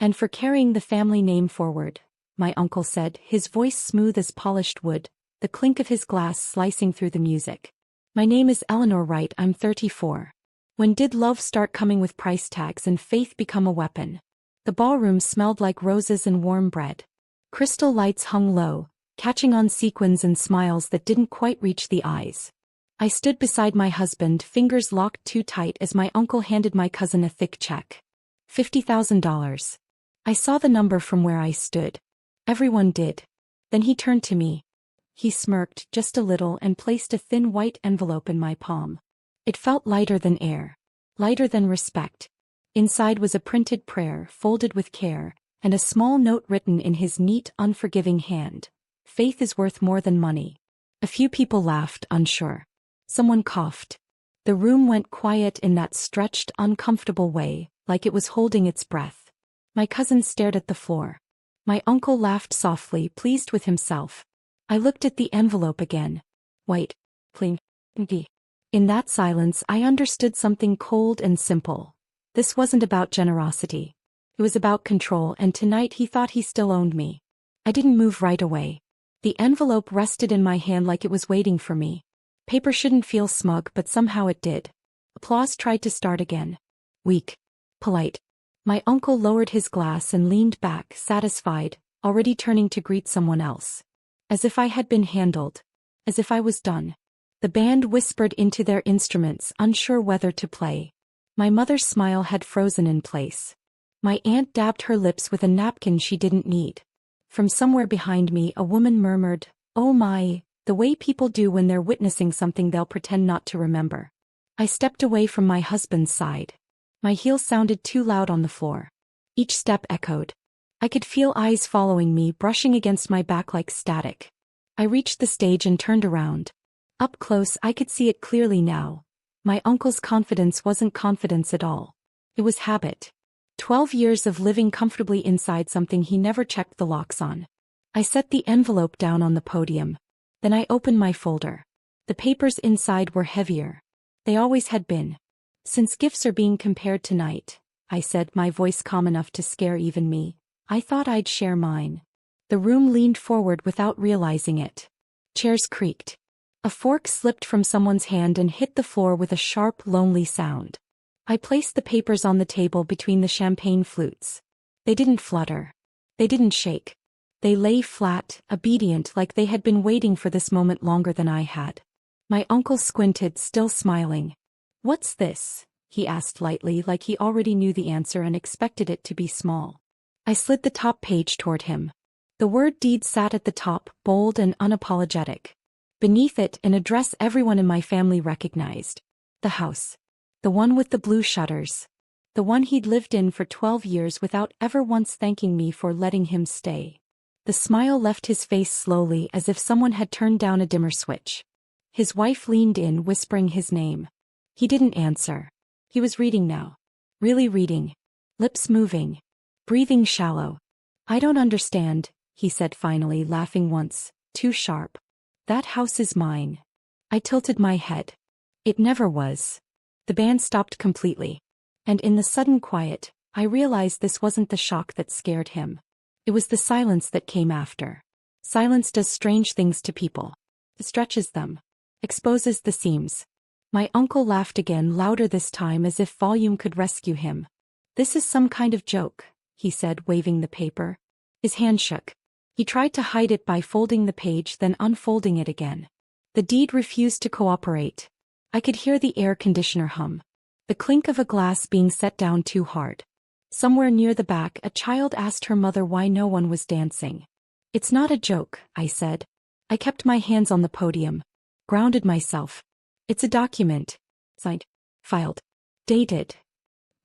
"And for carrying the family name forward," my uncle said, his voice smooth as polished wood, the clink of his glass slicing through the music. "My name is Eleanor Wright, I'm 34. When did love start coming with price tags and faith become a weapon?" The ballroom smelled like roses and warm bread. Crystal lights hung low, catching on sequins and smiles that didn't quite reach the eyes. I stood beside my husband, fingers locked too tight as my uncle handed my cousin a thick check. $50,000. I saw the number from where I stood. Everyone did. Then he turned to me. He smirked just a little and placed a thin white envelope in my palm. It felt lighter than air. Lighter than respect. Inside was a printed prayer, folded with care, and a small note written in his neat, unforgiving hand. "Faith is worth more than money." A few people laughed, unsure. Someone coughed. The room went quiet in that stretched, uncomfortable way, like it was holding its breath. My cousin stared at the floor. My uncle laughed softly, pleased with himself. I looked at the envelope again. White. Clean. In that silence I understood something cold and simple. This wasn't about generosity. It was about control, and tonight he thought he still owned me. I didn't move right away. The envelope rested in my hand like it was waiting for me. Paper shouldn't feel smug, but somehow it did. Applause tried to start again. Weak. Polite. My uncle lowered his glass and leaned back, satisfied, already turning to greet someone else. As if I had been handled. As if I was done. The band whispered into their instruments, unsure whether to play. My mother's smile had frozen in place. My aunt dabbed her lips with a napkin she didn't need. From somewhere behind me a woman murmured, "Oh my," the way people do when they're witnessing something they'll pretend not to remember. I stepped away from my husband's side. My heels sounded too loud on the floor. Each step echoed. I could feel eyes following me, brushing against my back like static. I reached the stage and turned around. Up close I could see it clearly now. My uncle's confidence wasn't confidence at all. It was habit. 12 years of living comfortably inside something he never checked the locks on. I set the envelope down on the podium. Then I opened my folder. The papers inside were heavier. They always had been. "Since gifts are being compared tonight," I said, my voice calm enough to scare even me, "I thought I'd share mine." The room leaned forward without realizing it. Chairs creaked. A fork slipped from someone's hand and hit the floor with a sharp, lonely sound. I placed the papers on the table between the champagne flutes. They didn't flutter. They didn't shake. They lay flat, obedient, like they had been waiting for this moment longer than I had. My uncle squinted, still smiling. "What's this?" he asked lightly, like he already knew the answer and expected it to be small. I slid the top page toward him. The word deed sat at the top, bold and unapologetic. Beneath it, an address everyone in my family recognized. The house. The one with the blue shutters. The one he'd lived in for 12 years without ever once thanking me for letting him stay. The smile left his face slowly, as if someone had turned down a dimmer switch. His wife leaned in, whispering his name. He didn't answer. He was reading now. Really reading. Lips moving. Breathing shallow. "I don't understand," he said finally, laughing once, too sharp. "That house is mine." I tilted my head. It never was. The band stopped completely. And in the sudden quiet, I realized this wasn't the shock that scared him. It was the silence that came after. Silence does strange things to people. It stretches them. Exposes the seams. My uncle laughed again, louder this time, as if volume could rescue him. "This is some kind of joke," he said, waving the paper. His hand shook. He tried to hide it by folding the page, then unfolding it again. The deed refused to cooperate. I could hear the air conditioner hum. The clink of a glass being set down too hard. Somewhere near the back, a child asked her mother why no one was dancing. "It's not a joke," I said. I kept my hands on the podium. Grounded myself. "It's a document. Signed. Filed. Dated."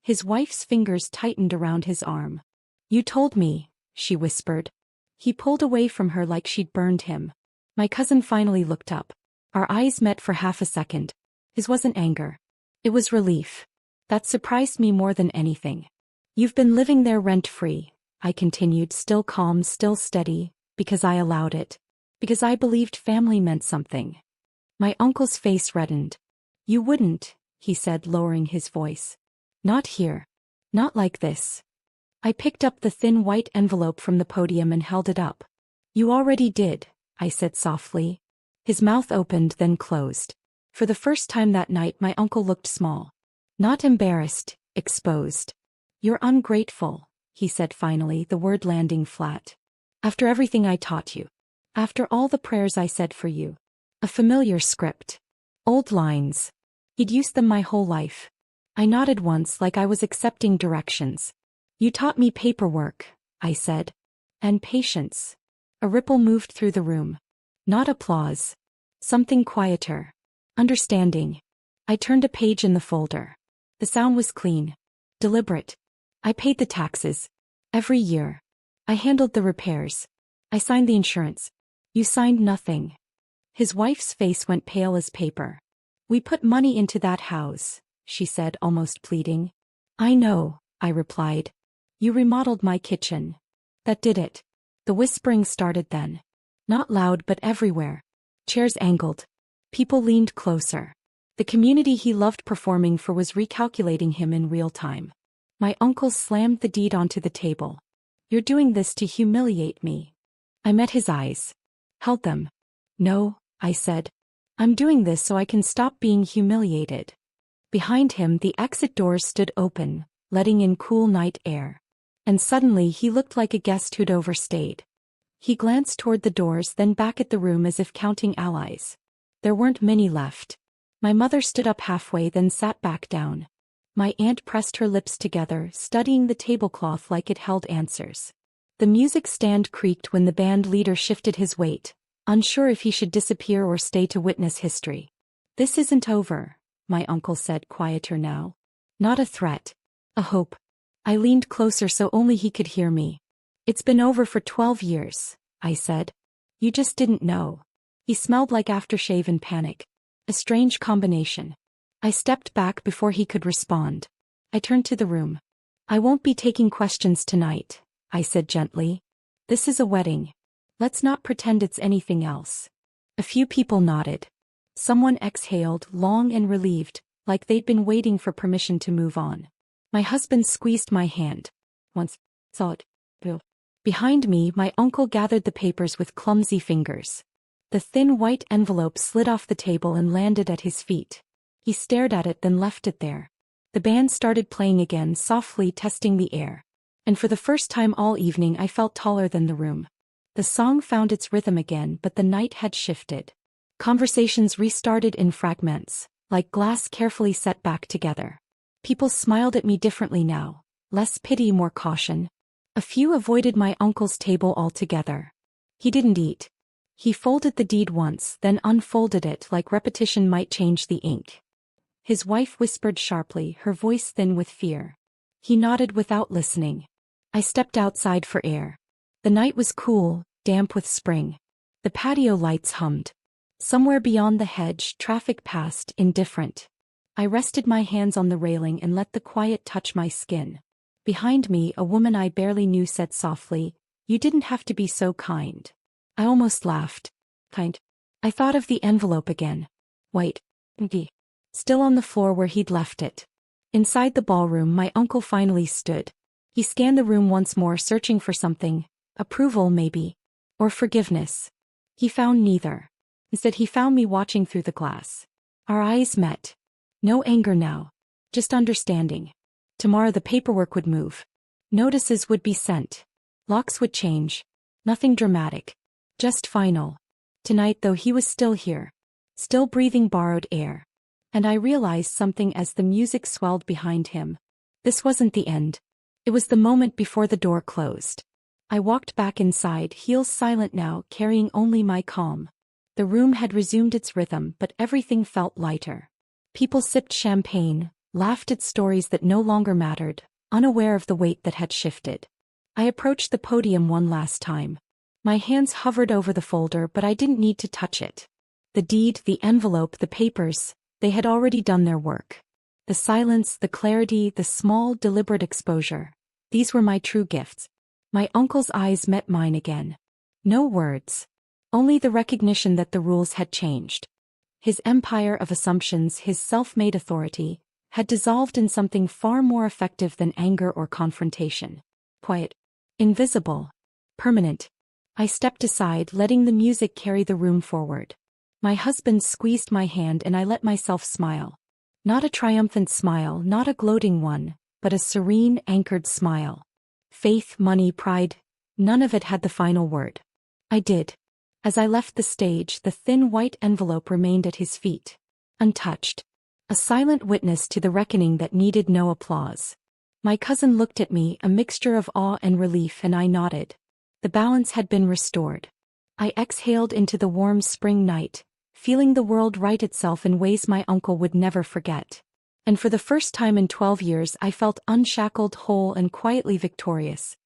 His wife's fingers tightened around his arm. "You told me," she whispered. He pulled away from her like she'd burned him. My cousin finally looked up. Our eyes met for half a second. His wasn't anger. It was relief. That surprised me more than anything. "You've been living there rent-free," I continued, still calm, still steady, "because I allowed it. Because I believed family meant something." My uncle's face reddened. "You wouldn't," he said, lowering his voice. "Not here. Not like this." I picked up the thin white envelope from the podium and held it up. You already did, I said softly. His mouth opened then closed. For the first time that night my uncle looked small. Not embarrassed, exposed. You're ungrateful, he said finally, the word landing flat. After everything I taught you. After all the prayers I said for you. A familiar script. Old lines. He'd used them my whole life. I nodded once like I was accepting directions. You taught me paperwork, I said. And patience. A ripple moved through the room. Not applause. Something quieter. Understanding. I turned a page in the folder. The sound was clean. Deliberate. I paid the taxes. Every year. I handled the repairs. I signed the insurance. You signed nothing. His wife's face went pale as paper. We put money into that house, she said, almost pleading. I know, I replied. You remodeled my kitchen. That did it. The whispering started then. Not loud but everywhere. Chairs angled. People leaned closer. The community he loved performing for was recalculating him in real time. My uncle slammed the deed onto the table. You're doing this to humiliate me. I met his eyes. Held them. No, I said. I'm doing this so I can stop being humiliated. Behind him the exit doors stood open, letting in cool night air. And suddenly he looked like a guest who'd overstayed. He glanced toward the doors then back at the room as if counting allies. There weren't many left. My mother stood up halfway then sat back down. My aunt pressed her lips together, studying the tablecloth like it held answers. The music stand creaked when the band leader shifted his weight, unsure if he should disappear or stay to witness history. This isn't over, my uncle said, quieter now. Not a threat. A hope. I leaned closer so only he could hear me. It's been over for 12 years, I said. You just didn't know. He smelled like aftershave and panic. A strange combination. I stepped back before he could respond. I turned to the room. I won't be taking questions tonight, I said gently. This is a wedding. Let's not pretend it's anything else. A few people nodded. Someone exhaled, long and relieved, like they'd been waiting for permission to move on. My husband squeezed my hand. Once, saw it. Behind me, my uncle gathered the papers with clumsy fingers. The thin white envelope slid off the table and landed at his feet. He stared at it then left it there. The band started playing again, softly testing the air. And for the first time all evening I felt taller than the room. The song found its rhythm again, but the night had shifted. Conversations restarted in fragments, like glass carefully set back together. People smiled at me differently now, less pity, more caution. A few avoided my uncle's table altogether. He didn't eat. He folded the deed once, then unfolded it like repetition might change the ink. His wife whispered sharply, her voice thin with fear. He nodded without listening. I stepped outside for air. The night was cool, damp with spring. The patio lights hummed. Somewhere beyond the hedge, traffic passed, indifferent. I rested my hands on the railing and let the quiet touch my skin. Behind me, a woman I barely knew said softly, "You didn't have to be so kind." I almost laughed. Kind. I thought of the envelope again. White. Empty. Still on the floor where he'd left it. Inside the ballroom, my uncle finally stood. He scanned the room once more, searching for something. Approval, maybe. Or forgiveness. He found neither. Instead, he found me watching through the glass. Our eyes met. No anger now. Just understanding. Tomorrow the paperwork would move. Notices would be sent. Locks would change. Nothing dramatic. Just final. Tonight, though, he was still here. Still breathing borrowed air. And I realized something as the music swelled behind him. This wasn't the end. It was the moment before the door closed. I walked back inside, heels silent now, carrying only my calm. The room had resumed its rhythm, but everything felt lighter. People sipped champagne, laughed at stories that no longer mattered, unaware of the weight that had shifted. I approached the podium one last time. My hands hovered over the folder, but I didn't need to touch it. The deed, the envelope, the papers, they had already done their work. The silence, the clarity, the small, deliberate exposure. These were my true gifts. My uncle's eyes met mine again. No words. Only the recognition that the rules had changed. His empire of assumptions, his self-made authority, had dissolved in something far more effective than anger or confrontation. quiet. Invisible. Permanent. I stepped aside, letting the music carry the room forward. My husband squeezed my hand and I let myself smile. Not a triumphant smile, not a gloating one, but a serene, anchored smile. Faith, money, pride, none of it had the final word. I did. As I left the stage, the thin white envelope remained at his feet. Untouched. A silent witness to the reckoning that needed no applause. My cousin looked at me, a mixture of awe and relief, and I nodded. The balance had been restored. I exhaled into the warm spring night, feeling the world right itself in ways my uncle would never forget. And for the first time in 12 years I felt unshackled, whole, and quietly victorious.